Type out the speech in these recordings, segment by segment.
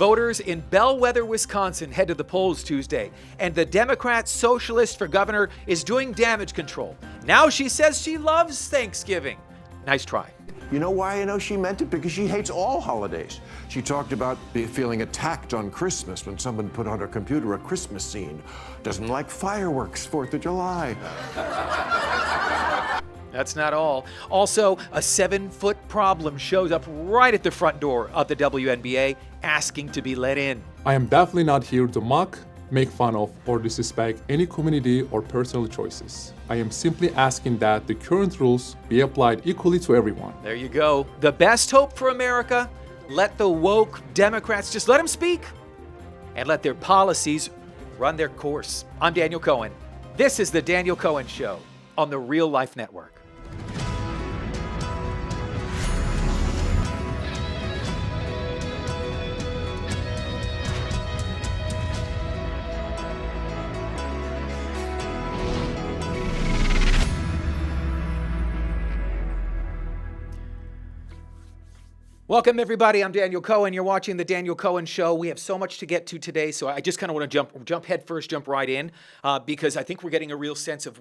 Voters in Bellwether, Wisconsin head to the polls Tuesday, and the Democrat Socialist for governor is doing damage control. Now she says she loves Thanksgiving. Nice try. You know why I know she meant it? Because she hates all holidays. She talked about feeling attacked on Christmas when someone put on her computer a Christmas scene. Doesn't like fireworks, 4th of July. That's not all. Also, a 7-foot problem shows up right at the front door of the WNBA, asking to be let in. I am definitely not here to mock, make fun of, or disrespect any community or personal choices. I am simply asking that the current rules be applied equally to everyone. There you go. The best hope for America? Let the woke Democrats just let them speak and let their policies run their course. I'm Daniel Cohen. This is The Daniel Cohen Show on the Real Life Network. Welcome, everybody. I'm Daniel Cohen. You're watching The Daniel Cohen Show. We have so much to get to today, so I just kind of want to jump head first, jump right in, because I think we're getting a real sense of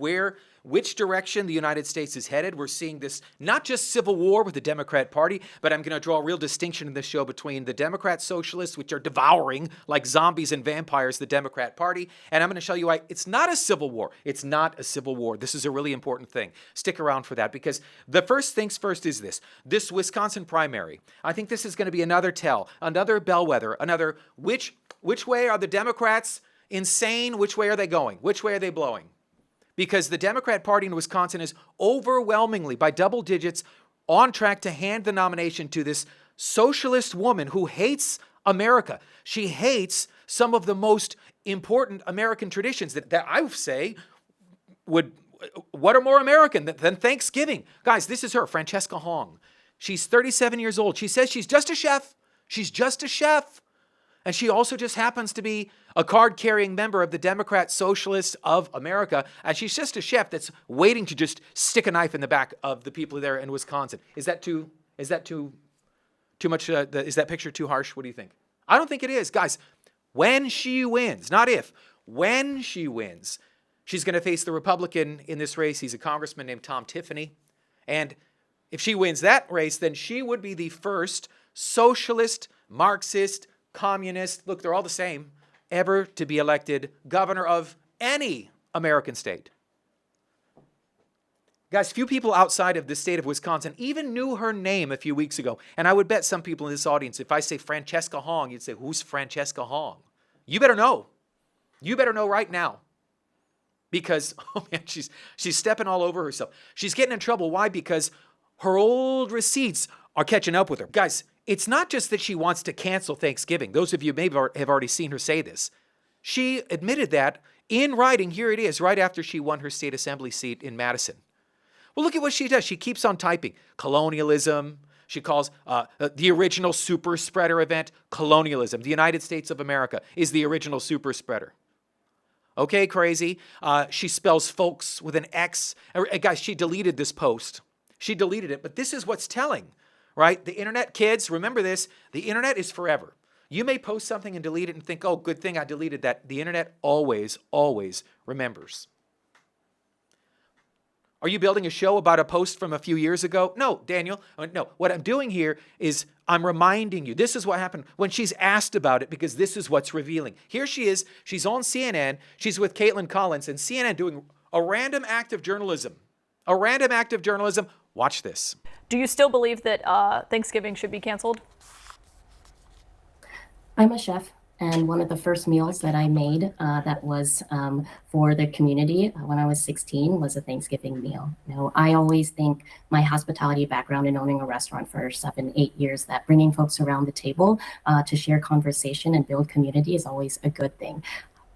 which direction the United States is headed. We're seeing this not just civil war with the Democrat Party, but I'm going to draw a real distinction in this show between the Democrat Socialists, which are devouring like zombies and vampires the Democrat Party, and I'm going to show you why it's not a civil war. It's not a civil war. This is a really important thing. Stick around for that, because the first things first is this Wisconsin primary. I think this is going to be another another bellwether, another which way are the Democrats insane? Which way are they going? Which way are they blowing? Because the Democrat Party in Wisconsin is overwhelmingly, by double digits, on track to hand the nomination to this socialist woman who hates America. She hates some of the most important American traditions that I would say what are more American than Thanksgiving? Guys, this is her, Francesca Hong. She's 37 years old. She says she's just a chef. She's just a chef. And she also just happens to be a card-carrying member of the Democrat Socialists of America. And she's just a chef that's waiting to just stick a knife in the back of the people there in Wisconsin. Is that too much? Is that picture too harsh? What do you think? I don't think it is. Guys, when she wins, not if, when she wins, she's going to face the Republican in this race. He's a congressman named Tom Tiffany. And if she wins that race, then she would be the first socialist, Marxist, communist, look, they're all the same, ever to be elected governor of any American state. Guys, few people outside of the state of Wisconsin even knew her name a few weeks ago. And I would bet some people in this audience, if I say Francesca Hong, you'd say, who's Francesca Hong? You better know. You better know right now. Because, oh man, she's stepping all over herself. She's getting in trouble. Why? Because her old receipts are catching up with her. Guys, it's not just that she wants to cancel Thanksgiving. Those of you may have already seen her say this. She admitted that in writing. Here it is, right after she won her state assembly seat in Madison. Well, look at what she does. She keeps on typing. Colonialism. She calls the original super spreader event colonialism. The United States of America is the original super spreader. Okay, crazy. She spells folks with an X. Guys, she deleted this post. She deleted it, but this is what's telling, right? The internet, kids, remember this, the internet is forever. You may post something and delete it and think, oh, good thing I deleted that. The internet always, always remembers. Are you building a show about a post from a few years ago? No, Daniel, no. What I'm doing here is I'm reminding you, this is what happened when she's asked about it, because this is what's revealing. Here she is, she's on CNN, she's with Caitlin Collins, and CNN doing a random act of journalism. A random act of journalism. Watch this. Do you still believe that Thanksgiving should be canceled? I'm a chef, and one of the first meals that I made that was for the community when I was 16 was a Thanksgiving meal. You know, I always think my hospitality background in owning a restaurant for 7-8 years, that bringing folks around the table to share conversation and build community is always a good thing.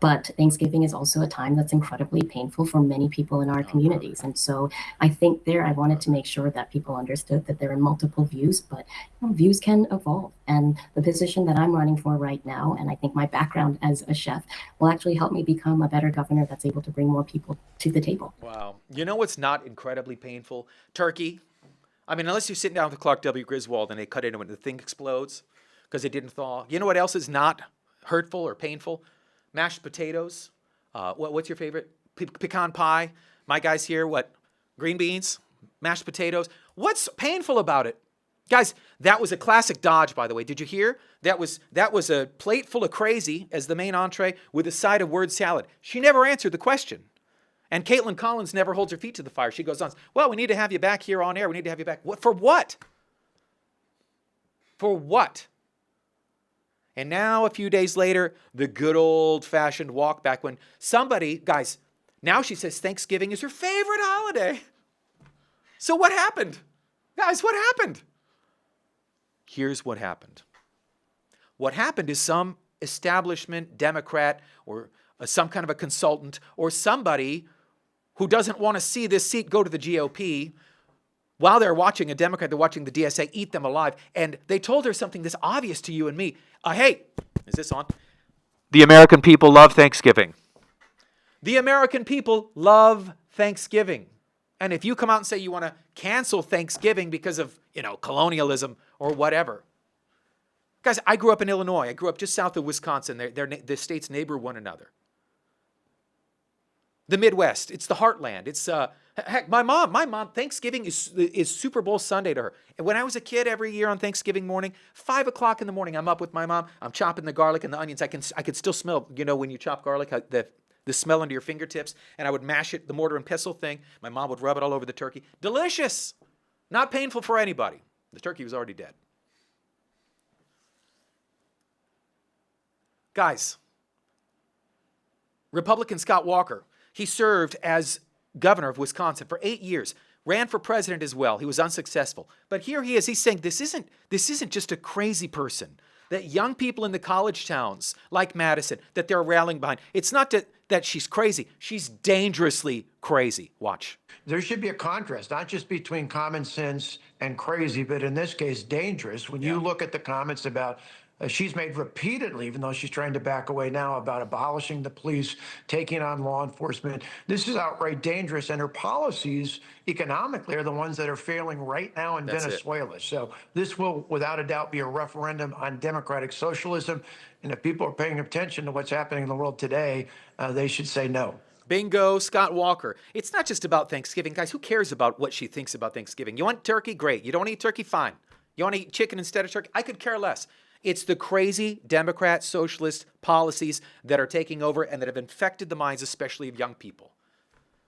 But Thanksgiving is also a time that's incredibly painful for many people in our communities. And so I think I wanted to make sure that people understood that there are multiple views, but views can evolve. And the position that I'm running for right now, and I think my background as a chef, will actually help me become a better governor that's able to bring more people to the table. Wow. You know what's not incredibly painful? Turkey. I mean, unless you're sitting down with Clark W. Griswold and they cut into it and the thing explodes. because it didn't thaw. You know what else is not hurtful or painful? Mashed potatoes. What's your favorite? Pecan pie. My guys here, what? Green beans, mashed potatoes. What's painful about it? Guys, that was a classic dodge, by the way. Did you hear? That was a plate full of crazy as the main entree with a side of word salad. She never answered the question. And Caitlin Collins never holds her feet to the fire. She goes on, well, we need to have you back here on air. We need to have you back. What, for what? For what? And now, a few days later, the good old-fashioned walk back when somebody, guys, now she says Thanksgiving is her favorite holiday. So what happened? Guys, what happened? Here's what happened. What happened is some establishment Democrat or some kind of a consultant or somebody who doesn't want to see this seat go to the GOP, while they're watching a Democrat, they're watching the DSA eat them alive, and they told her something that's obvious to you and me. Hey, is this on? The American people love Thanksgiving. The American people love Thanksgiving. And if you come out and say you want to cancel Thanksgiving because of, colonialism or whatever. Guys, I grew up in Illinois. I grew up just south of Wisconsin. The states neighbor one another. The Midwest, it's the heartland. It's, heck, my mom, Thanksgiving is Super Bowl Sunday to her. And when I was a kid, every year on Thanksgiving morning, 5 o'clock in the morning, I'm up with my mom. I'm chopping the garlic and the onions. I could still smell, when you chop garlic, the smell under your fingertips, and I would mash it, the mortar and pestle thing. My mom would rub it all over the turkey. Delicious. Not painful for anybody. The turkey was already dead. Guys, Republican Scott Walker, he served as governor of Wisconsin for 8 years, ran for president as well. He was unsuccessful. But here he is. He's saying this isn't just a crazy person. That young people in the college towns like Madison, that they're rallying behind. It's not that she's crazy. She's dangerously crazy. Watch. There should be a contrast, not just between common sense and crazy, but in this case, dangerous. When you look at the comments about she's made repeatedly, even though she's trying to back away now, about abolishing the police, taking on law enforcement. This is outright dangerous, and her policies economically are the ones that are failing right now in Venezuela. So this will, without a doubt, be a referendum on democratic socialism. And if people are paying attention to what's happening in the world today, they should say no. Bingo, Scott Walker. It's not just about Thanksgiving. Guys, who cares about what she thinks about Thanksgiving? You want turkey? Great. You don't want to eat turkey? Fine. You want to eat chicken instead of turkey? I could care less. It's the crazy Democrat socialist policies that are taking over and that have infected the minds, especially of young people.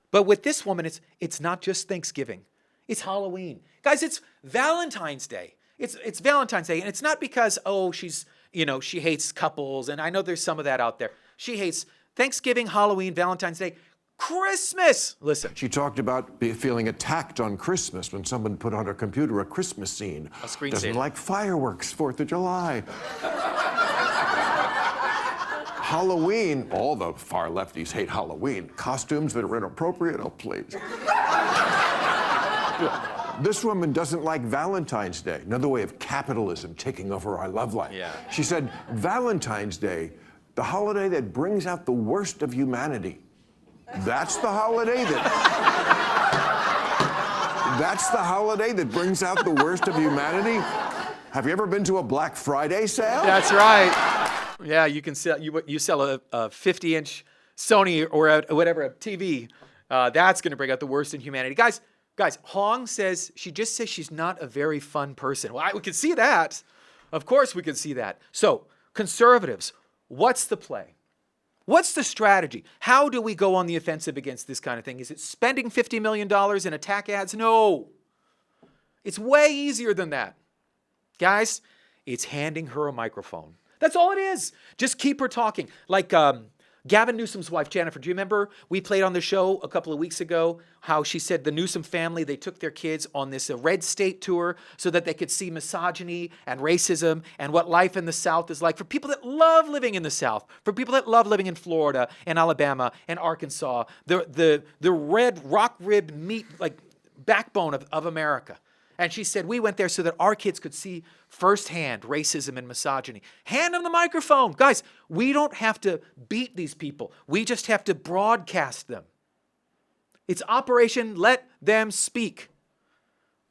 But with this woman, it's not just Thanksgiving. It's Halloween. Guys, it's Valentine's Day. It's Valentine's Day. And it's not because, she hates couples. And I know there's some of that out there. She hates Thanksgiving, Halloween, Valentine's Day, Christmas. Listen. She talked about feeling attacked on Christmas when someone put on her computer a Christmas scene. A screensaver. Doesn't like fireworks, 4th of July. Halloween, all the far lefties hate Halloween. Costumes that are inappropriate, oh please. This woman doesn't like Valentine's Day, another way of capitalism taking over our love life. Yeah. She said, Valentine's Day, the holiday that brings out the worst of humanity. That's the holiday that brings out the worst of humanity? Have you ever been to a Black Friday sale? That's right. Yeah, you can sell you sell a 50-inch Sony or whatever, a TV. That's going to bring out the worst in humanity. Guys, Hong says she's not a very fun person. Well, we can see that. Of course we can see that. So, conservatives, what's the play? What's the strategy? How do we go on the offensive against this kind of thing? Is it spending $50 million in attack ads? No. It's way easier than that. Guys, it's handing her a microphone. That's all it is. Just keep her talking. Like Gavin Newsom's wife, Jennifer, do you remember we played on the show a couple of weeks ago how she said the Newsom family, they took their kids on this red state tour so that they could see misogyny and racism and what life in the South is like for people that love living in the South, for people that love living in Florida and Alabama and Arkansas, the red rock-ribbed meat, like backbone of America. And she said, we went there so that our kids could see firsthand racism and misogyny. Hand them the microphone. Guys, we don't have to beat these people. We just have to broadcast them. It's Operation Let Them Speak.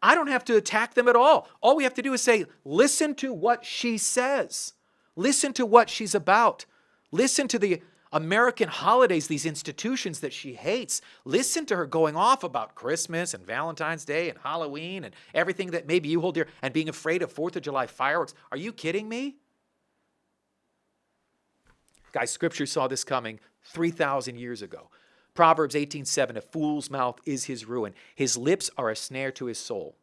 I don't have to attack them at all. All we have to do is say, listen to what she says. Listen to what she's about. Listen to the American holidays, these institutions that she hates. Listen to her going off about Christmas and Valentine's Day and Halloween and everything that maybe you hold dear and being afraid of 4th of July fireworks. Are you kidding me? Guys, Scripture saw this coming 3,000 years ago. Proverbs 18:7, a fool's mouth is his ruin. His lips are a snare to his soul.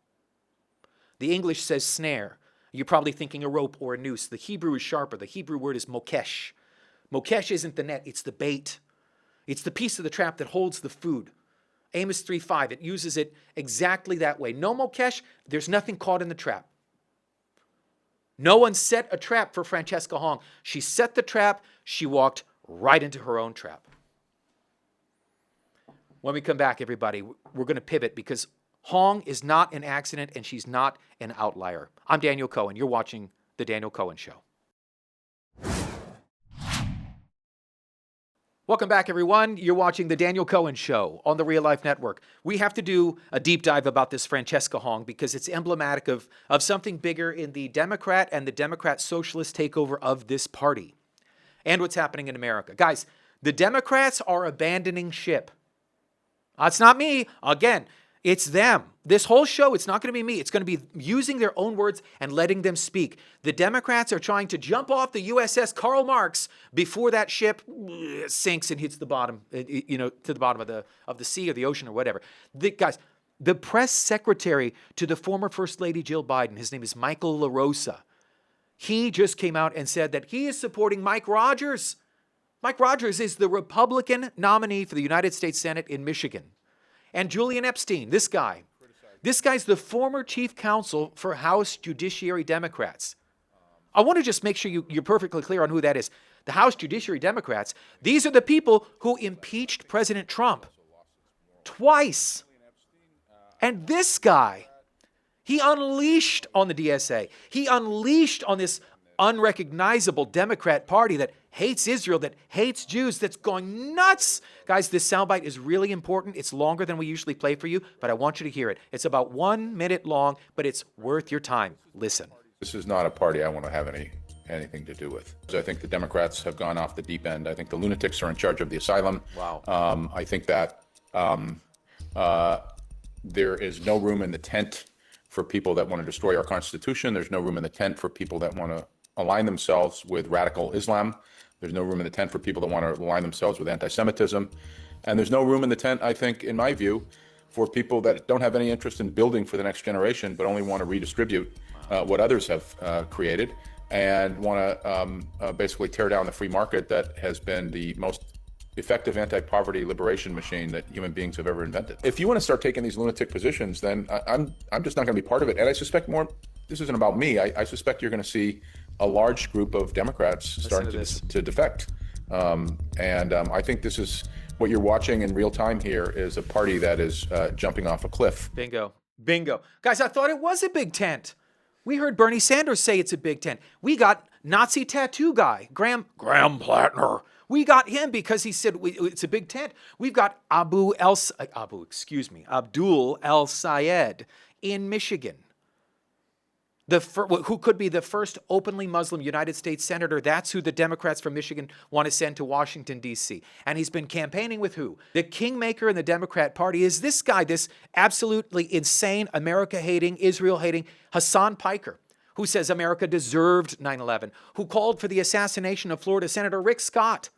The English says snare. You're probably thinking a rope or a noose. The Hebrew is sharper. The Hebrew word is mokesh. Mokesh isn't the net, it's the bait. It's the piece of the trap that holds the food. Amos 3:5, it uses it exactly that way. No mokesh, there's nothing caught in the trap. No one set a trap for Francesca Hong. She set the trap, she walked right into her own trap. When we come back, everybody, we're going to pivot because Hong is not an accident and she's not an outlier. I'm Daniel Cohen. You're watching The Daniel Cohen Show. Welcome back, everyone. You're watching The Daniel Cohen Show on the Real Life Network. We have to do a deep dive about this Francesca Hong because it's emblematic of something bigger in the Democrat and the Democrat socialist takeover of this party and what's happening in America. Guys, the Democrats are abandoning ship. It's not me. Again, it's them. This whole show, it's not going to be me. It's going to be using their own words and letting them speak. The Democrats are trying to jump off the USS Karl Marx before that ship sinks and hits the bottom, to the bottom of the sea or the ocean or whatever. Guys, the press secretary to the former First Lady Jill Biden, his name is Michael LaRosa. He just came out and said that he is supporting Mike Rogers. Mike Rogers is the Republican nominee for the United States Senate in Michigan. And Julian Epstein, this guy's the former chief counsel for House Judiciary Democrats. I want to just make sure you're perfectly clear on who that is. The House Judiciary Democrats, these are the people who impeached President Trump twice. And this guy, he unleashed on the DSA. He unleashed on this unrecognizable Democrat party that hates Israel, that hates Jews, that's going nuts. Guys, this soundbite is really important. It's longer than we usually play for you, but I want you to hear it. It's about 1 minute long, but it's worth your time. Listen. This is not a party I want to have anything to do with. I think the Democrats have gone off the deep end. I think the lunatics are in charge of the asylum. Wow. I think that there is no room in the tent for people that want to destroy our Constitution. There's no room in the tent for people that want to align themselves with radical Islam. There's no room in the tent for people that want to align themselves with anti-Semitism. And there's no room in the tent, I think, in my view, for people that don't have any interest in building for the next generation, but only want to redistribute what others have created and want to basically tear down the free market that has been the most effective anti-poverty liberation machine that human beings have ever invented. If you want to start taking these lunatic positions, then I'm just not going to be part of it. And I suspect this isn't about me. I suspect you're going to see a large group of Democrats starting to defect. I think this is what you're watching in real time here is a party that is jumping off a cliff. Bingo. Bingo. Guys, I thought it was a big tent. We heard Bernie Sanders say it's a big tent. We got Nazi tattoo guy, Graham Plattner. We got him because he said it's a big tent. We've got Abdul El Sayed in Michigan, who could be the first openly Muslim United States senator. That's who the Democrats from Michigan want to send to Washington, D.C. And he's been campaigning with who? The kingmaker in the Democrat Party is this guy, this absolutely insane, America-hating, Israel-hating Hassan Piker, who says America deserved 9/11, who called for the assassination of Florida Senator Rick Scott,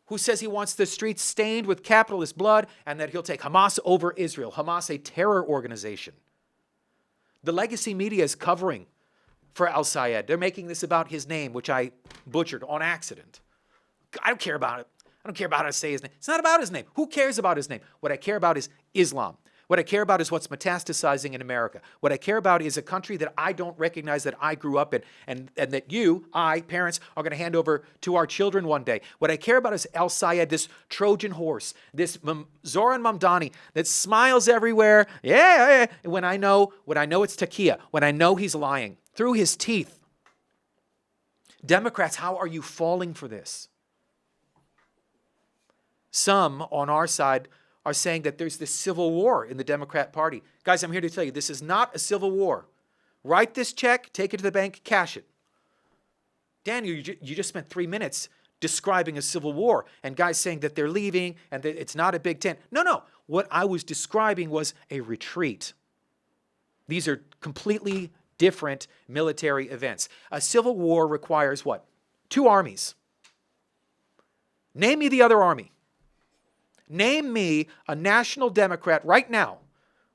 who says he wants the streets stained with capitalist blood and that he'll take Hamas over Israel. Hamas, a terror organization. The legacy media is covering for Al Sayed. They're making this about his name, which I butchered on accident. I don't care about it. I don't care about how to say his name. It's not about his name. Who cares about his name? What I care about is Islam. What I care about is what's metastasizing in America. What I care about is a country that I don't recognize, that I grew up in, and that parents, are going to hand over to our children one day. What I care about is Al Sayed, this Trojan horse, this Zoran Mamdani that smiles everywhere. Yeah. When I know it's Takia, when I know he's lying through his teeth. Democrats, how are you falling for this? Some on our side are saying that there's this civil war in the Democrat Party. Guys, I'm here to tell you, this is not a civil war. Write this check, take it to the bank, cash it. Daniel, you just spent 3 minutes describing a civil war, and guys saying that they're leaving and that it's not a big tent. No. What I was describing was a retreat. These are completely different military events. A civil war requires what? 2 armies. Name me the other army. Name me a national Democrat right now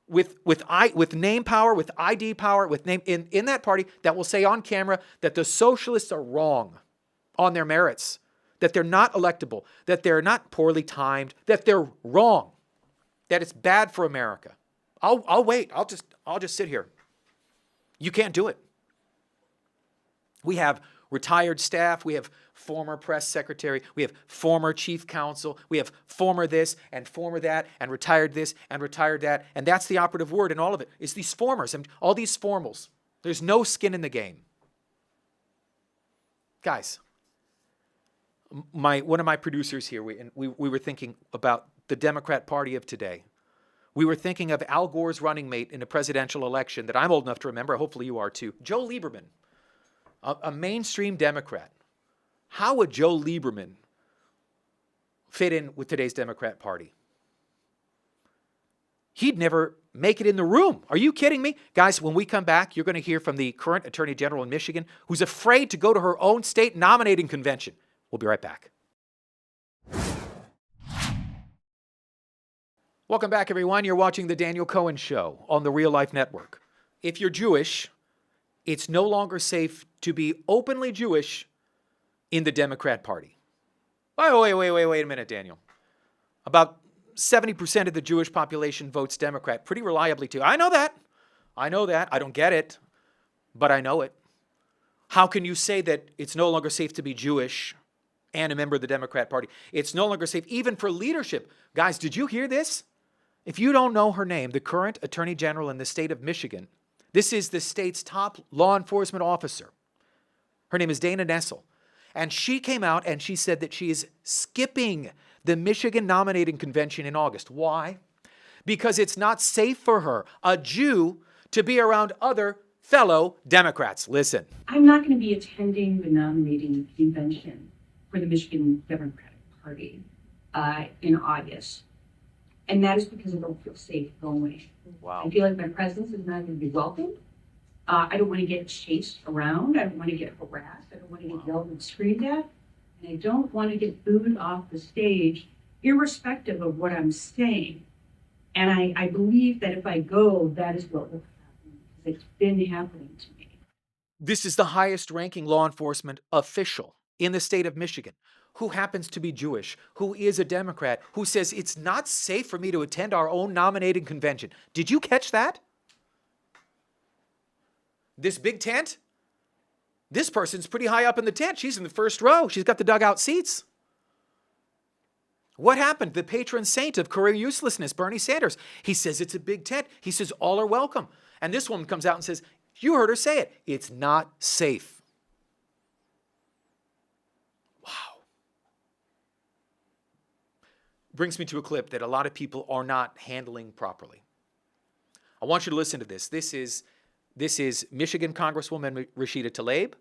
with name power, with ID power, with name in that party that will say on camera that the socialists are wrong on their merits, that they're not electable, that they're not poorly timed, that they're wrong, that it's bad for America. I'll wait. I'll just sit here. You can't do it. We have retired staff, we have former press secretary, we have former chief counsel, we have former this and former that and retired this and retired that, and that's the operative word in all of it. It's these formers and all these formals. There's no skin in the game. Guys, one of my producers here, we were thinking about the Democrat Party of today. We were thinking of Al Gore's running mate in a presidential election that I'm old enough to remember. Hopefully you are too. Joe Lieberman, a mainstream Democrat. How would Joe Lieberman fit in with today's Democrat Party? He'd never make it in the room. Are you kidding me? Guys, when we come back, you're going to hear from the current Attorney General in Michigan who's afraid to go to her own state nominating convention. We'll be right back. Welcome back, everyone. You're watching The Daniel Cohen Show on the Real Life Network. If you're Jewish, it's no longer safe to be openly Jewish in the Democrat Party. Wait a minute, Daniel. About 70% of the Jewish population votes Democrat pretty reliably, too. I know that. I don't get it, but I know it. How can you say that it's no longer safe to be Jewish and a member of the Democrat Party? It's no longer safe even for leadership. Guys, did you hear this? If you don't know her name, the current Attorney General in the state of Michigan, this is the state's top law enforcement officer. Her name is Dana Nessel. And she came out and she said that she is skipping the Michigan nominating convention in August. Why? Because it's not safe for her, a Jew, to be around other fellow Democrats. Listen. I'm not going to be attending the nominating convention for the Michigan Democratic Party in August. And that is because I don't feel safe going. Wow. I feel like my presence is not going to be welcomed. I don't want to get chased around. I don't want to get harassed. I don't want to get yelled and screamed at. And I don't want to get booed off the stage, irrespective of what I'm saying. And I believe that if I go, that is what will happen, because it's been happening to me. This is the highest ranking law enforcement official in the state of Michigan, who happens to be Jewish, who is a Democrat, who says it's not safe for me to attend our own nominating convention. Did you catch that? This big tent? This person's pretty high up in the tent. She's in the first row. She's got the dugout seats. What happened? The patron saint of career uselessness, Bernie Sanders. He says it's a big tent. He says all are welcome. And this woman comes out and says, you heard her say it. It's not safe. Wow. Brings me to a clip that a lot of people are not handling properly. I want you to listen to this. This is Michigan Congresswoman Rashida Tlaib,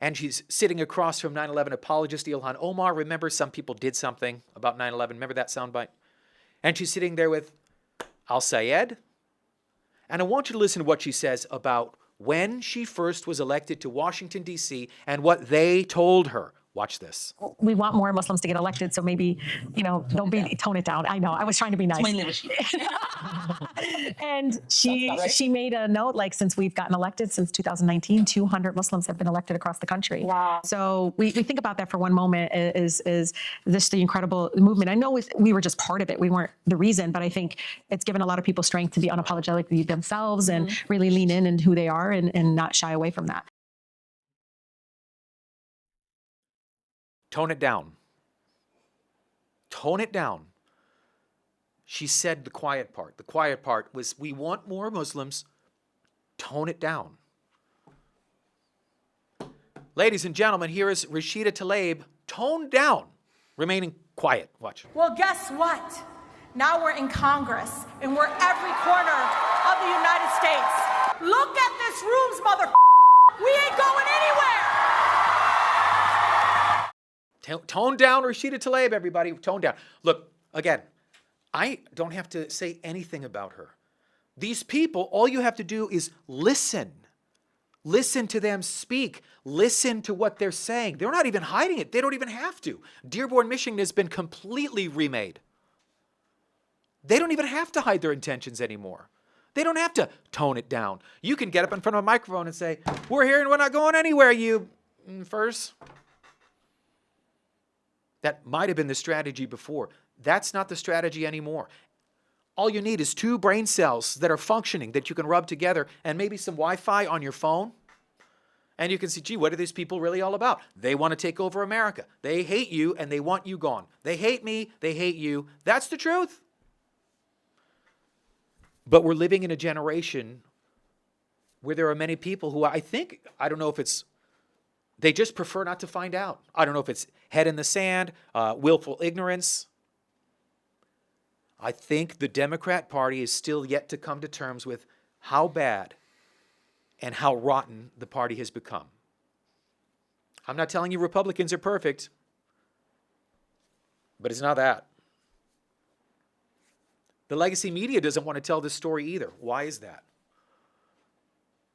and she's sitting across from 9/11 apologist Ilhan Omar. Remember, some people did something about 9/11. Remember that soundbite? And she's sitting there with Al-Sayed. And I want you to listen to what she says about when she first was elected to Washington, D.C., and what they told her. Watch this. We want more Muslims to get elected, so maybe, tone it down. I know, I was trying to be nice. And she made a note, like, since we've gotten elected, since 2019, 200 Muslims have been elected across the country. Wow. So we think about that for one moment, is this the incredible movement? I know we were just part of it. We weren't the reason, but I think it's given a lot of people strength to be unapologetically themselves and really lean in who they are and not shy away from that. Tone it down. Tone it down. She said the quiet part. The quiet part was, we want more Muslims. Tone it down. Ladies and gentlemen, here is Rashida Tlaib, toned down, remaining quiet. Watch. Well, guess what? Now we're in Congress, and we're every corner of the United States. Look at this room's mother. We ain't going anywhere. Tone down Rashida Tlaib, everybody. Tone down. Look, again, I don't have to say anything about her. These people, all you have to do is listen. Listen to them speak. Listen to what they're saying. They're not even hiding it. They don't even have to. Dearborn, Michigan has been completely remade. They don't even have to hide their intentions anymore. They don't have to tone it down. You can get up in front of a microphone and say, we're here and we're not going anywhere, you first. That might have been the strategy before. That's not the strategy anymore. All you need is 2 brain cells that are functioning that you can rub together and maybe some Wi-Fi on your phone. And you can see, gee, what are these people really all about? They want to take over America. They hate you and they want you gone. They hate me, they hate you. That's the truth. But we're living in a generation where there are many people who I don't know if it's, they just prefer not to find out. I don't know if it's head in the sand, willful ignorance. I think the Democrat Party is still yet to come to terms with how bad and how rotten the party has become. I'm not telling you Republicans are perfect, but it's not that. The legacy media doesn't want to tell this story either. Why is that?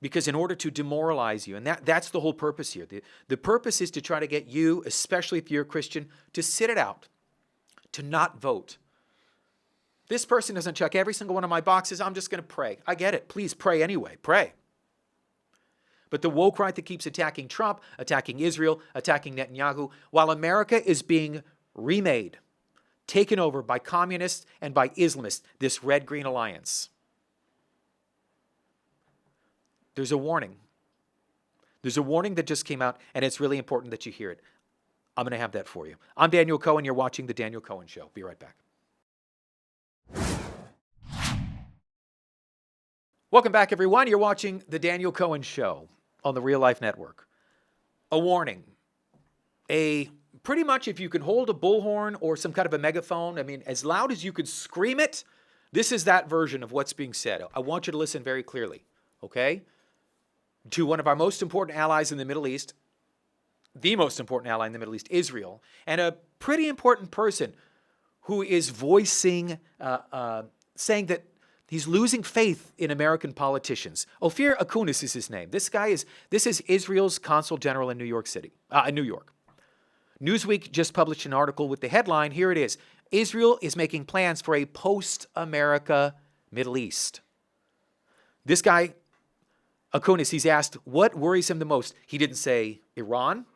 Because in order to demoralize you, and that's the whole purpose here. The purpose is to try to get you, especially if you're a Christian, to sit it out, to not vote. This person doesn't check every single one of my boxes. I'm just going to pray. I get it. Please pray anyway. Pray. But the woke right that keeps attacking Trump, attacking Israel, attacking Netanyahu, while America is being remade, taken over by communists and by Islamists, this red-green alliance. There's a warning. There's a warning that just came out, and it's really important that you hear it. I'm going to have that for you. I'm Daniel Cohen. You're watching The Daniel Cohen Show. Be right back. Welcome back, everyone. You're watching The Daniel Cohen Show on the Real Life Network. A warning. Pretty much if you can hold a bullhorn or some kind of a megaphone, I mean, as loud as you could scream it, this is that version of what's being said. I want you to listen very clearly, okay? To one of our most important allies in the Middle East, the most important ally in the Middle East, Israel, and a pretty important person who is voicing, saying that he's losing faith in American politicians. Ophir Akunis is his name. This is Israel's consul general in New York City, in New York. Newsweek just published an article with the headline, here it is, Israel is making plans for a post-America Middle East. This guy, Akunis, he's asked what worries him the most. He didn't say Iran,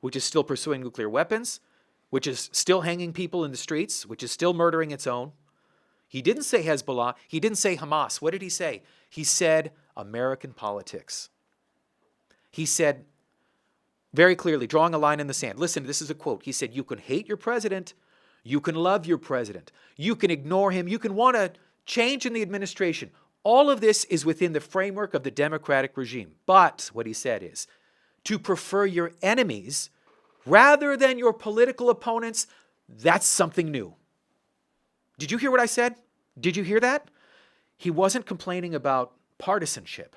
which is still pursuing nuclear weapons, which is still hanging people in the streets, which is still murdering its own. He didn't say Hezbollah. He didn't say Hamas. What did he say? He said American politics. He said very clearly, drawing a line in the sand. Listen, this is a quote. He said, you can hate your president. You can love your president. You can ignore him. You can want to change in the administration. All of this is within the framework of the democratic regime. But what he said is, to prefer your enemies rather than your political opponents, that's something new. Did you hear what I said? Did you hear that? He wasn't complaining about partisanship.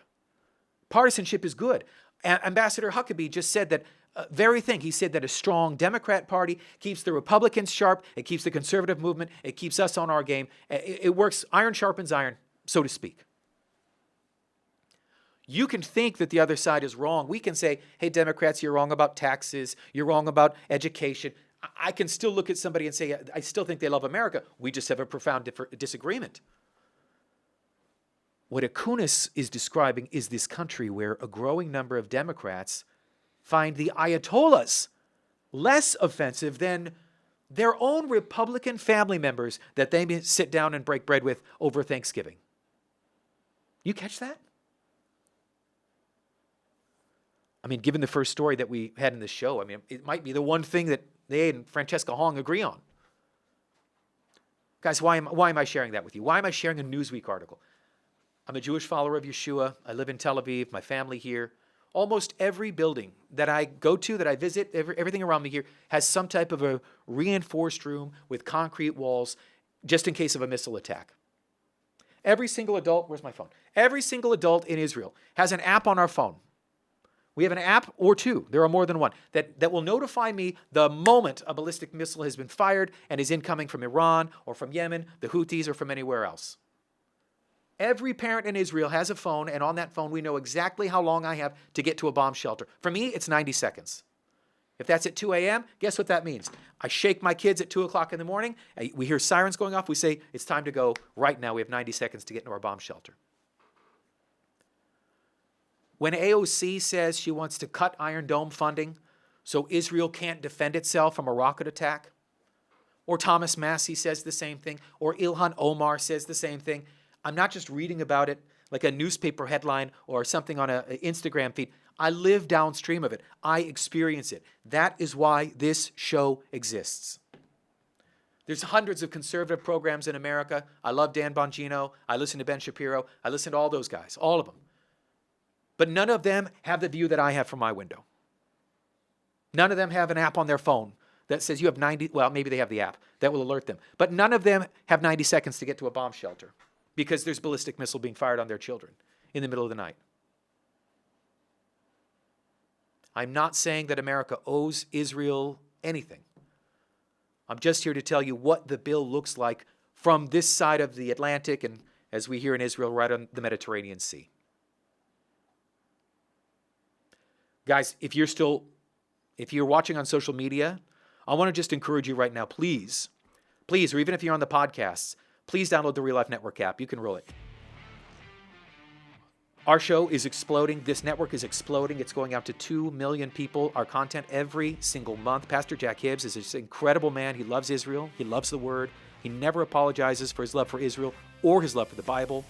Partisanship is good. Ambassador Huckabee just said that very thing. He said that a strong Democrat Party keeps the Republicans sharp. It keeps the conservative movement. It keeps us on our game. It works, iron sharpens iron, so to speak. You can think that the other side is wrong. We can say, hey, Democrats, you're wrong about taxes. You're wrong about education. I can still look at somebody and say, I still think they love America. We just have a profound disagreement. What Akunis is describing is this country where a growing number of Democrats find the Ayatollahs less offensive than their own Republican family members that they may sit down and break bread with over Thanksgiving. You catch that? I mean, given the first story that we had in this show, I mean, it might be the one thing that they and Francesca Hong agree on. Guys, why am I sharing that with you? Why am I sharing a Newsweek article? I'm a Jewish follower of Yeshua. I live in Tel Aviv, my family here. Almost every building that I go to, that I visit, everything around me here has some type of a reinforced room with concrete walls. just in case of a missile attack. Every single adult, where's my phone? Every single adult in Israel has an app on our phone. We have an app or two, there are more than one, that will notify me the moment a ballistic missile has been fired and is incoming from Iran or from Yemen, the Houthis, or from anywhere else. Every parent in Israel has a phone, and on that phone we know exactly how long I have to get to a bomb shelter. For me, it's 90 seconds. If that's at 2 a.m., guess what that means? I shake my kids at 2 o'clock in the morning. We hear sirens going off. We say, it's time to go right now. We have 90 seconds to get into our bomb shelter. When AOC says she wants to cut Iron Dome funding so Israel can't defend itself from a rocket attack, or Thomas Massie says the same thing, or Ilhan Omar says the same thing, I'm not just reading about it like a newspaper headline or something on an Instagram feed. I live downstream of it. I experience it. That is why this show exists. There's hundreds of conservative programs in America. I love Dan Bongino. I listen to Ben Shapiro. I listen to all those guys, all of them. But none of them have the view that I have from my window. None of them have an app on their phone that says you have 90, well, maybe they have the app that will alert them. But none of them have 90 seconds to get to a bomb shelter because there's ballistic missile being fired on their children in the middle of the night. I'm not saying that America owes Israel anything. I'm just here to tell you what the bill looks like from this side of the Atlantic and, as we hear in Israel, right on the Mediterranean Sea. Guys, if you're watching on social media, I want to just encourage you right now, please, or even if you're on the podcasts, please download the Real Life Network app. You can roll it. Our show is exploding. This network is exploding. It's going out to 2 million people, our content every single month. Pastor Jack Hibbs is this incredible man. He loves Israel. He loves the Word. He never apologizes for his love for Israel or his love for the Bible.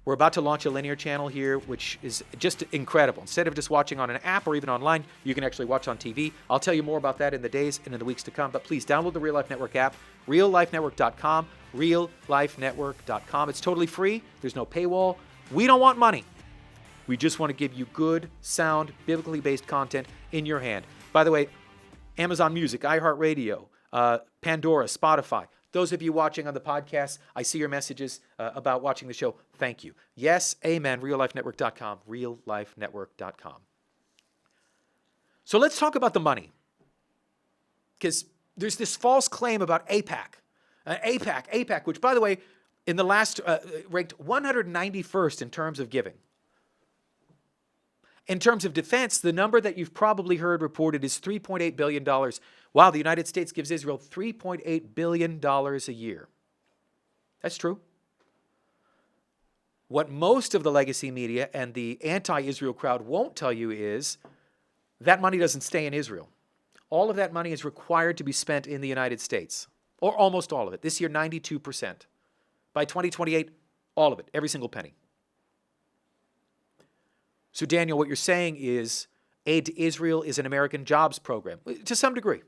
We're about to launch a linear channel here, which is just incredible. Instead of just watching on an app or even online, you can actually watch on TV. I'll tell you more about that in the days and in the weeks to come. But please download the Real Life Network app, reallifenetwork.com, reallifenetwork.com. It's totally free. There's no paywall. We don't want money. We just want to give you good, sound, biblically based content in your hand. By the way, Amazon Music, iHeartRadio, Pandora, Spotify. Those of you watching on the podcast, I see your messages about watching the show. Thank you. Yes, amen. reallifenetwork.com, reallifenetwork.com. So let's talk about the money. Because there's this false claim about AIPAC. AIPAC, which, by the way, in the last, ranked 191st in terms of giving. In terms of defense, the number that you've probably heard reported is $3.8 billion. Wow, the United States gives Israel $3.8 billion a year. That's true. What most of the legacy media and the anti-Israel crowd won't tell you is that money doesn't stay in Israel. All of that money is required to be spent in the United States, or almost all of it. This year, 92%. By 2028, all of it, every single penny. So Daniel, what you're saying is aid to Israel is an American jobs program. To some degree.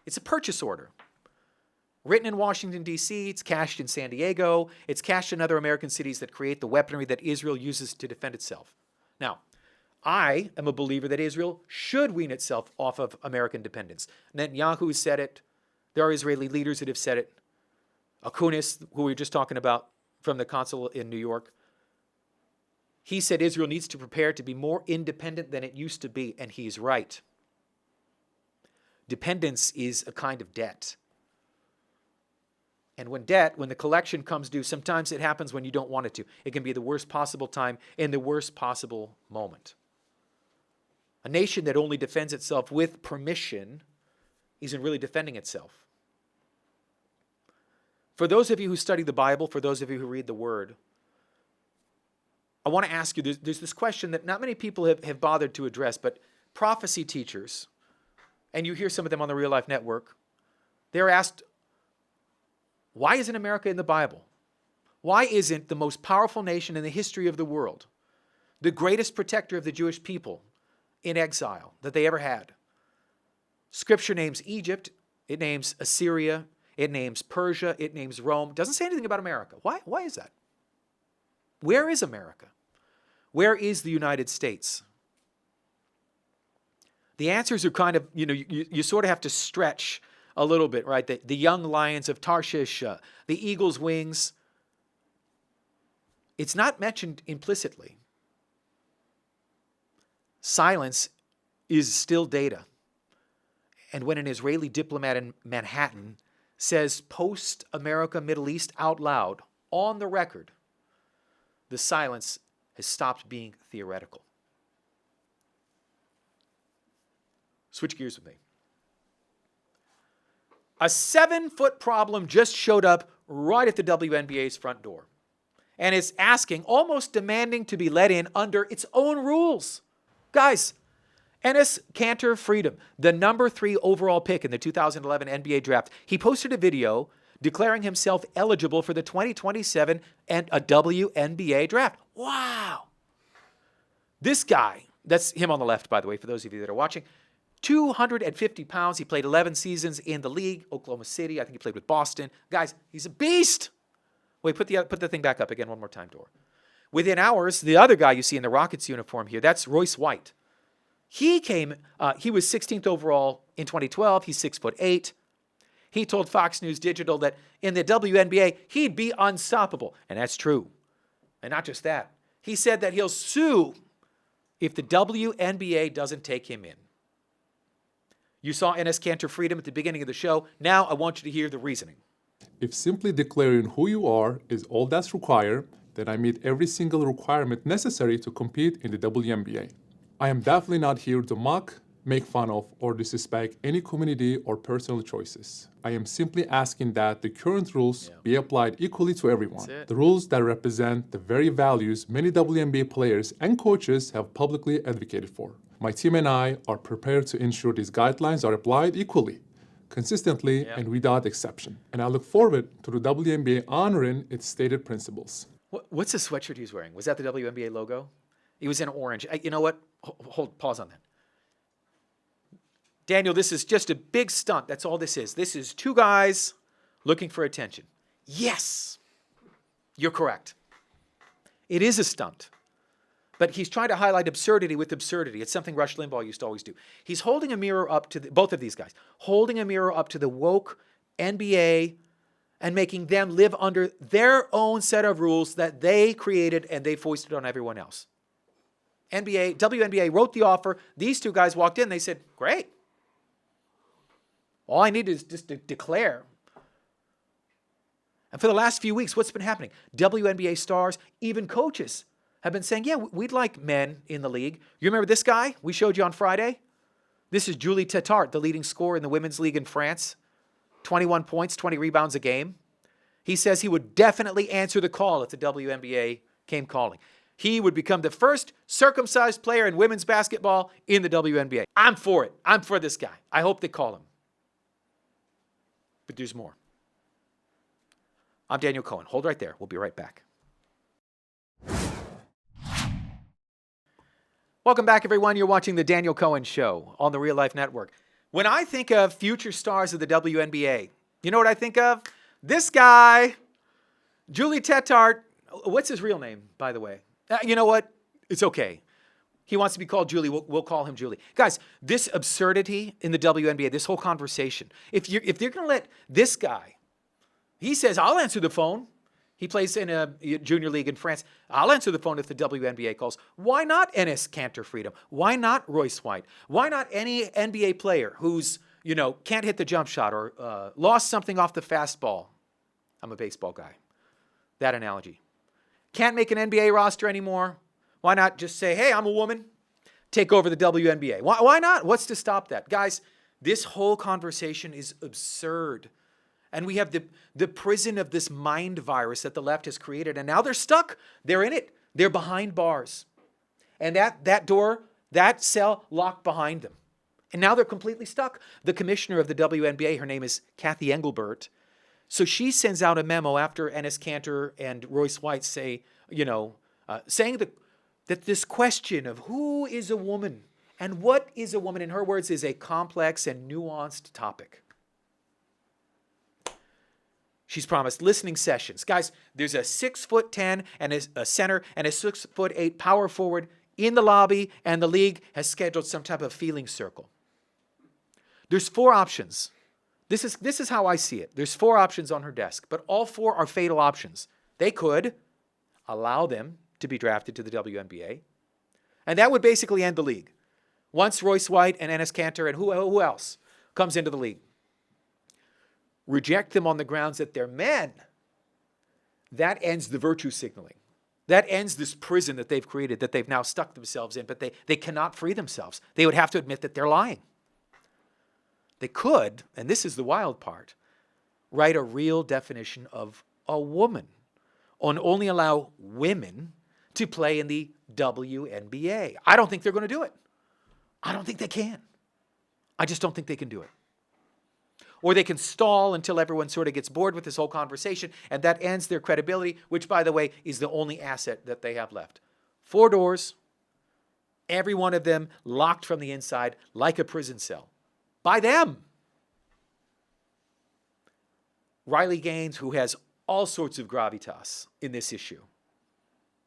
It's a purchase order. Written in Washington, D.C., it's cashed in San Diego, it's cashed in other American cities that create the weaponry that Israel uses to defend itself. Now, I am a believer that Israel should wean itself off of American dependence. Netanyahu said it. There are Israeli leaders that have said it. Akunis, who we were just talking about from the consul in New York, he said Israel needs to prepare to be more independent than it used to be, and he's right. Dependence is a kind of debt. And when the collection comes due, sometimes it happens when you don't want it to. It can be the worst possible time in the worst possible moment. A nation that only defends itself with permission isn't really defending itself. For those of you who study the Bible, for those of you who read the Word, I want to ask you, there's this question that not many people have bothered to address, but prophecy teachers, and you hear some of them on the Real Life Network, they're asked, why isn't America in the Bible? Why isn't the most powerful nation in the history of the world, the greatest protector of the Jewish people in exile that they ever had? Scripture names Egypt, it names Assyria, it names Persia, it names Rome. It doesn't say anything about America. Why is that? Where is America? Where is the United States? The answers are kind of, you sort of have to stretch a little bit, right? The young lions of Tarshish, the eagle's wings. It's not mentioned implicitly. Silence is still data. And when an Israeli diplomat in Manhattan says post-America Middle East out loud, on the record, the silence has stopped being theoretical. Switch gears with me. A 7-foot problem just showed up right at the WNBA's front door. And it's asking, almost demanding to be let in under its own rules. Guys, Enes Kanter Freedom, the number 3 overall pick in the 2011 NBA draft, he posted a video declaring himself eligible for the 2027 and a WNBA draft. Wow. This guy, that's him on the left, by the way, for those of you that are watching, 250 pounds. He played 11 seasons in the league, Oklahoma City. I think he played with Boston. Guys, he's a beast. Wait, put the thing back up again one more time, Dor. Within hours, the other guy you see in the Rockets uniform here, that's Royce White. He was 16th overall in 2012. He's 6'8". He told Fox News Digital that in the WNBA, he'd be unstoppable. And that's true. And not just that. He said that he'll sue if the WNBA doesn't take him in. You saw Enes Kanter Freedom at the beginning of the show. Now I want you to hear the reasoning. If simply declaring who you are is all that's required, then I meet every single requirement necessary to compete in the WNBA. I am definitely not here to mock, make fun of, or disrespect any community or personal choices. I am simply asking that the current rules be applied equally to everyone. The rules that represent the very values many WNBA players and coaches have publicly advocated for. My team and I are prepared to ensure these guidelines are applied equally, consistently, and without exception. And I look forward to the WNBA honoring its stated principles. What's the sweatshirt he was wearing? Was that the WNBA logo? He was in orange. You know what? Pause on that. Daniel, this is just a big stunt. That's all this is. This is 2 guys looking for attention. Yes, you're correct. It is a stunt. But he's trying to highlight absurdity with absurdity. It's something Rush Limbaugh used to always do. He's holding a mirror up to both of these guys, holding a mirror up to the woke NBA and making them live under their own set of rules that they created and they foisted on everyone else. WNBA wrote the offer. These 2 guys walked in. They said, great. All I need is just to declare. And for the last few weeks, what's been happening? WNBA stars, even coaches, have been saying, yeah, we'd like men in the league. You remember this guy we showed you on Friday? This is Julie Tetart, the leading scorer in the women's league in France. 21 points, 20 rebounds a game. He says he would definitely answer the call if the WNBA came calling. He would become the first circumcised player in women's basketball in the WNBA. I'm for it. I'm for this guy. I hope they call him. But there's more. I'm Daniel Cohen. Hold right there. We'll be right back. Welcome back, everyone. You're watching The Daniel Cohen Show on the Real Life Network. When I think of future stars of the WNBA, you know what I think of? This guy, Julie Tetart. What's his real name, by the way? You know what? It's okay. He wants to be called Julie. We'll call him Julie. Guys, this absurdity in the WNBA, this whole conversation, if you're going to let this guy, he says, I'll answer the phone. He plays in a junior league in France. I'll answer the phone if the WNBA calls. Why not Enes Kanter Freedom? Why not Royce White? Why not any NBA player who's, can't hit the jump shot or lost something off the fastball? I'm a baseball guy. That analogy. Can't make an NBA roster anymore. Why not just say, hey, I'm a woman, take over the WNBA? Why not? What's to stop that? Guys, this whole conversation is absurd. And we have the prison of this mind virus that the left has created. And now they're stuck. They're in it. They're behind bars. And that door, that cell locked behind them. And now they're completely stuck. The commissioner of the WNBA, her name is Kathy Engelbert. So she sends out a memo after Enes Kanter and Royce White say, saying that this question of who is a woman and what is a woman, in her words, is a complex and nuanced topic. She's promised listening sessions. Guys, there's a 6'10" and a center and a 6'8" power forward in the lobby, and the league has scheduled some type of feeling circle. There's 4 options This is how I see it. There's 4 options on her desk, but all 4 are fatal options. They could allow them to be drafted to the WNBA, and that would basically end the league. Once Royce White and Enes Kanter and who else comes into the league. Reject them on the grounds that they're men. That ends the virtue signaling. That ends this prison that they've created, that they've now stuck themselves in, but they cannot free themselves. They would have to admit that they're lying. They could, and this is the wild part, write a real definition of a woman and only allow women to play in the WNBA. I don't think they're going to do it. I don't think they can. I just don't think they can do it. Or they can stall until everyone sort of gets bored with this whole conversation, and that ends their credibility, which, by the way, is the only asset that they have left. 4 doors, every one of them locked from the inside like a prison cell. By them. Riley Gaines, who has all sorts of gravitas in this issue,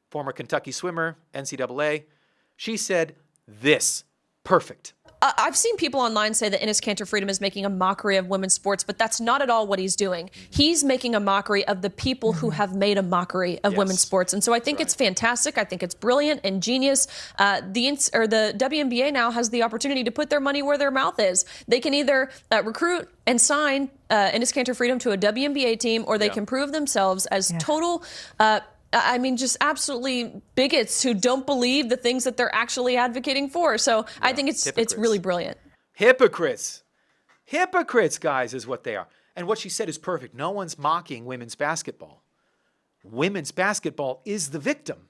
former Kentucky swimmer, NCAA, she said this, perfect. I've seen people online say that Enes Kanter Freedom is making a mockery of women's sports, but that's not at all what he's doing. He's making a mockery of the people who have made a mockery of women's sports. And so I think it's fantastic. I think it's brilliant and genius. The WNBA now has the opportunity to put their money where their mouth is. They can either recruit and sign Enes Kanter Freedom to a WNBA team, or they can prove themselves as total just absolutely bigots who don't believe the things that they're actually advocating for. So I think it's really brilliant. Hypocrites. Hypocrites, guys, is what they are. And what she said is perfect. No one's mocking women's basketball. Women's basketball is the victim.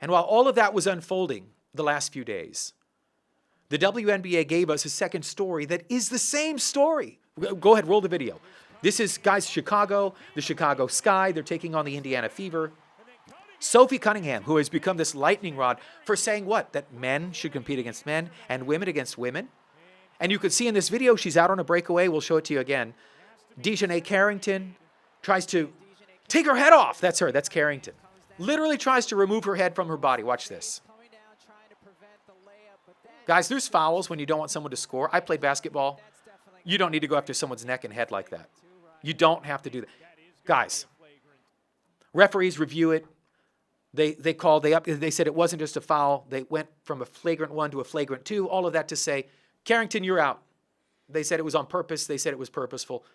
And while all of that was unfolding the last few days, the WNBA gave us a second story that is the same story. Go ahead, roll the video. This is, guys, Chicago, the Chicago Sky. They're taking on the Indiana Fever. Sophie Cunningham, who has become this lightning rod for saying what? That men should compete against men and women against women. And you could see in this video, she's out on a breakaway. We'll show it to you again. Dejanay Carrington tries to take her head off. That's her. That's Carrington. Literally tries to remove her head from her body. Watch this. Guys, there's fouls when you don't want someone to score. I played basketball. You don't need to go after someone's neck and head like that. You don't have to do that. Guys, referees review it. They said it wasn't just a foul. They went from a flagrant 1 to a flagrant 2. All of that to say, Carrington, you're out. They said it was on purpose. They said it was purposeful.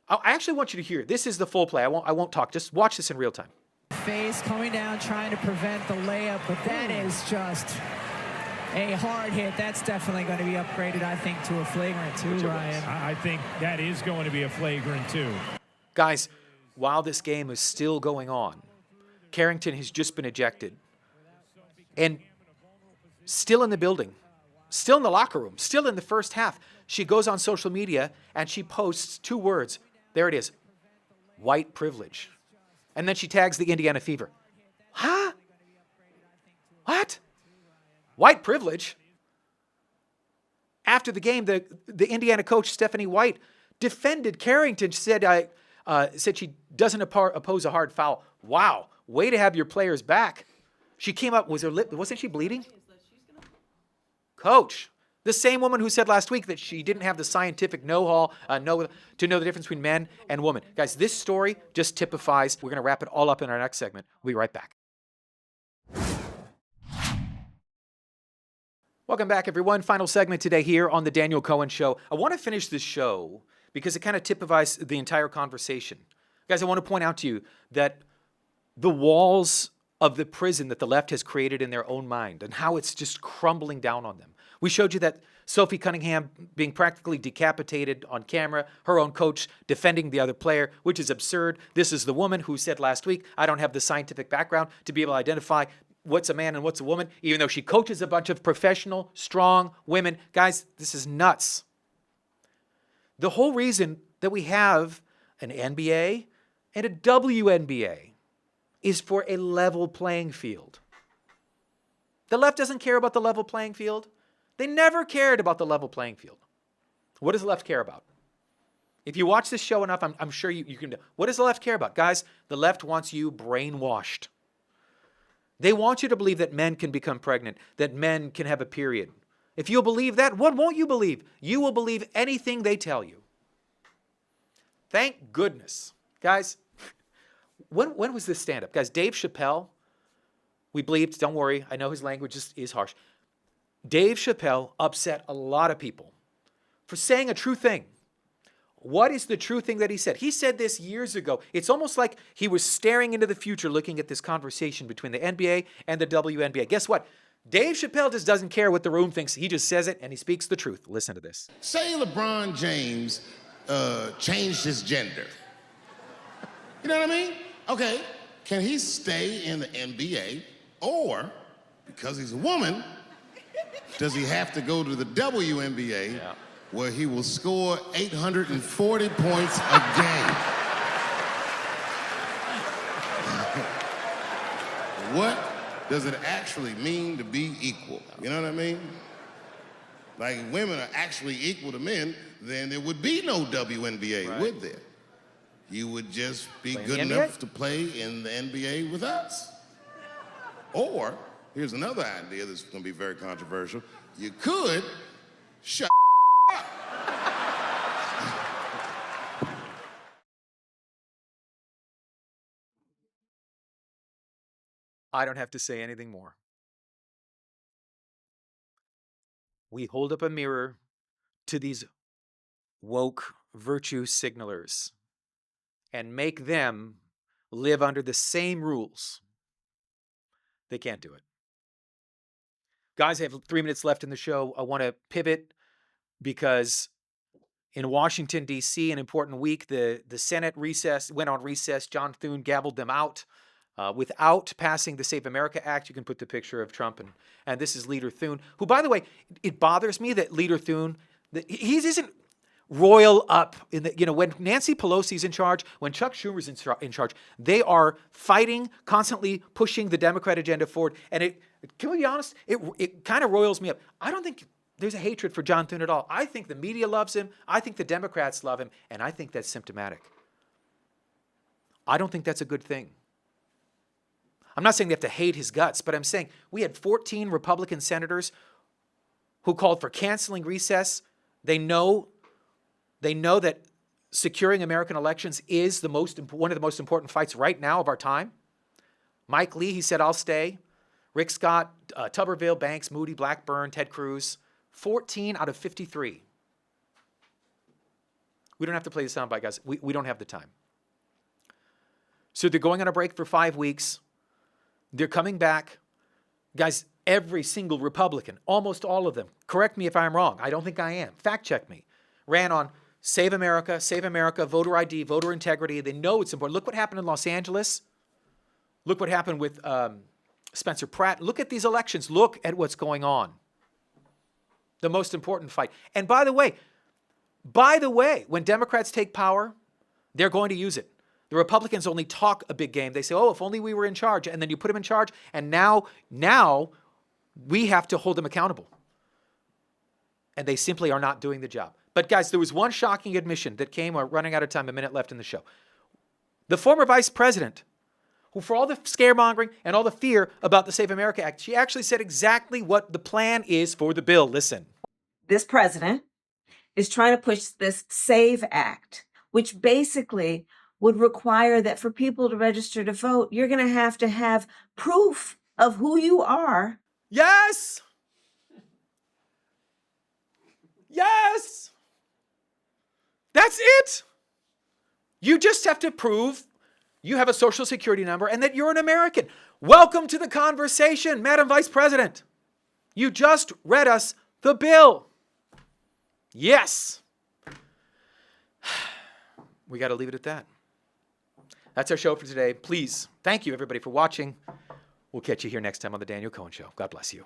I actually want you to hear. This is the full play. I won't talk. Just watch this in real time. Face coming down, trying to prevent the layup, but that is just a hard hit. That's definitely going to be upgraded, I think, to a flagrant 2, Ryan. I think that is going to be a flagrant 2. Guys, while this game is still going on, Carrington has just been ejected. And still in the building, still in the locker room, still in the first half, she goes on social media and she posts 2 words. There it is. White privilege. And then she tags the Indiana Fever. Huh? What? White privilege? After the game, the Indiana coach, Stephanie White, defended Carrington. She said she doesn't oppose a hard foul. Wow. Way to have your players back. She came up, wasn't she bleeding? Coach, the same woman who said last week that she didn't have the scientific know-how to know the difference between men and women. Guys, this story just typifies. We're going to wrap it all up in our next segment. We'll be right back. Welcome back, everyone. Final segment today here on The Daniel Cohen Show. I want to finish this show because it kind of typifies the entire conversation. Guys, I want to point out to you that the walls of the prison that the left has created in their own mind and how it's just crumbling down on them. We showed you that Sophie Cunningham being practically decapitated on camera, her own coach defending the other player, which is absurd. This is the woman who said last week, I don't have the scientific background to be able to identify what's a man and what's a woman, even though she coaches a bunch of professional, strong women. Guys, this is nuts. The whole reason that we have an NBA and a WNBA is for a level playing field. The left doesn't care about the level playing field. They never cared about the level playing field. What does the left care about? If you watch this show enough, I'm sure you can. What does the left care about? Guys, the left wants you brainwashed. They want you to believe that men can become pregnant, that men can have a period, If you'll believe that, what won't you believe? You will believe anything they tell you. Thank goodness. Guys, when was this stand-up? Guys, Dave Chappelle, we bleeped, don't worry. I know his language is harsh. Dave Chappelle upset a lot of people for saying a true thing. What is the true thing that he said? He said this years ago. It's almost like he was staring into the future looking at this conversation between the NBA and the WNBA. Guess what? Dave Chappelle just doesn't care what the room thinks. He just says it and he speaks the truth. Listen to this. Say LeBron James changed his gender. You know what I mean? Okay, can he stay in the NBA, or because he's a woman, does he have to go to the WNBA where he will score 840 points a game? What does it actually mean to be equal? You know what I mean? Like, if women are actually equal to men, then there would be no WNBA, would there? You would just be good enough to play in the NBA with us. Or, here's another idea that's going to be very controversial. You could shut up. I don't have to say anything more. We hold up a mirror to these woke virtue signalers and make them live under the same rules. They can't do it. Guys, I have 3 minutes left in the show. I want to pivot because in Washington, D.C., an important week, the Senate went on recess. John Thune gavelled them out without passing the Save America Act. You can put the picture of Trump, and this is Leader Thune, who, by the way, it bothers me that Leader Thune, he isn't royal up in the, when Nancy Pelosi's in charge, when Chuck Schumer's in charge, they are fighting, constantly pushing the Democrat agenda forward. And can we be honest? It kind of royals me up. I don't think there's a hatred for John Thune at all. I think the media loves him. I think the Democrats love him. And I think that's symptomatic. I don't think that's a good thing. I'm not saying they have to hate his guts, but I'm saying we had 14 Republican senators who called for canceling recess. They know that securing American elections is one of the most important fights right now of our time. Mike Lee, he said, I'll stay. Rick Scott, Tuberville, Banks, Moody, Blackburn, Ted Cruz, 14 out of 53. We don't have to play the soundbite, guys. We don't have the time. So they're going on a break for 5 weeks. They're coming back. Guys, every single Republican, almost all of them, correct me if I'm wrong. I don't think I am. Fact check me. Ran on Save America, voter ID, voter integrity. They know it's important. Look what happened in Los Angeles. Look what happened with Spencer Pratt. Look at these elections. Look at what's going on. The most important fight. And by the way, when Democrats take power, they're going to use it. The Republicans only talk a big game. They say, oh, if only we were in charge. And then you put them in charge, and now we have to hold them accountable. And they simply are not doing the job. But guys, there was one shocking admission that came, we're running out of time, a minute left in the show. The former vice president, who for all the scaremongering and all the fear about the Save America Act, she actually said exactly what the plan is for the bill. Listen. This president is trying to push this SAVE Act, which basically would require that for people to register to vote, you're going to have proof of who you are. Yes! Yes! That's it! You just have to prove you have a social security number and that you're an American. Welcome to the conversation, Madam Vice President. You just read us the bill. Yes. We got to leave it at that. That's our show for today. Please, thank you everybody for watching. We'll catch you here next time on The Daniel Cohen Show. God bless you.